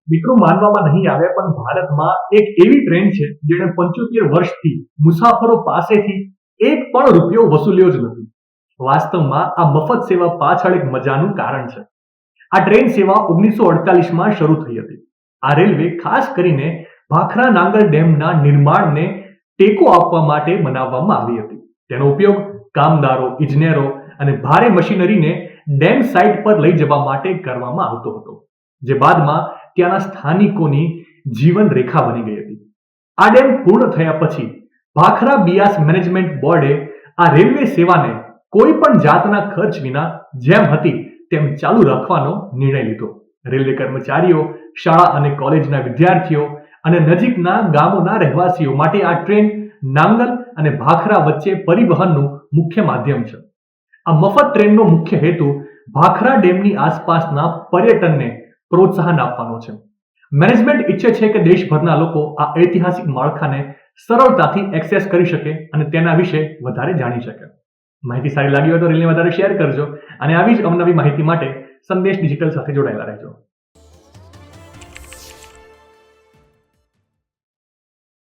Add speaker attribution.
Speaker 1: મિત્રો, માનવામાં નહીં આવે પણ ભારતમાં એક એવી ટ્રેન છે જેણે 75 વર્ષથી મુસાફરો પાસેથી એક પણ રૂપિયો વસૂલ્યો જ નથી. વાસ્તવમાં આ મફત સેવા પાછળ એક મજાનું કારણ છે. આ ટ્રેન સેવા 1948માં શરૂ થઈ હતી. આ રેલવે ખાસ કરીને ભાખરા નાંગલ ડેમના નિર્માણને ટેકો આપવા માટે બનાવવામાં આવી હતી. તેનો ઉપયોગ કામદારો, ઇજનેરો અને ભારે મશીનરીને ડેમ સાઇટ પર લઈ જવા માટે કરવામાં આવતો હતો, જે બાદમાં ત્યાંના સ્થાનિકોની જીવન રેખા બની ગઈ હતી. આ ડેમ પૂર્ણ થયા પછી ભાખરા બિયાસ મેનેજમેન્ટ બોર્ડે આ રેલવે સેવાને કોઈ પણ જાતના ખર્ચ વિના જેમ હતી તેમ ચાલુ રાખવાનો નિર્ણય લીધો. રેલવે કર્મચારીઓ, શાળા અને કોલેજના વિદ્યાર્થીઓ અને નજીકના ગામોના રહેવાસીઓ માટે આ ટ્રેન નાંગલ અને ભાખરા વચ્ચે પરિવહનનું મુખ્ય માધ્યમ છે. આ મફત ટ્રેનનો મુખ્ય હેતુ ભાખરા ડેમની આસપાસના પર્યટનને પ્રોત્સાહન આપવાનો છે. મેનેજમેન્ટ ઈચ્છે છે કે દેશભરના લોકો આ ઐતિહાસિક માળખાને સરળતાથી એક્સેસ કરી શકે અને તેના વિશે વધારે જાણી શકે. માહિતી સારી લાગી હોય તો રીલને વધારે શેર કરજો અને આવી જ અવનવી માહિતી માટે સંદેશ ડિજિટલ સાથે જોડાયેલા રહેજો.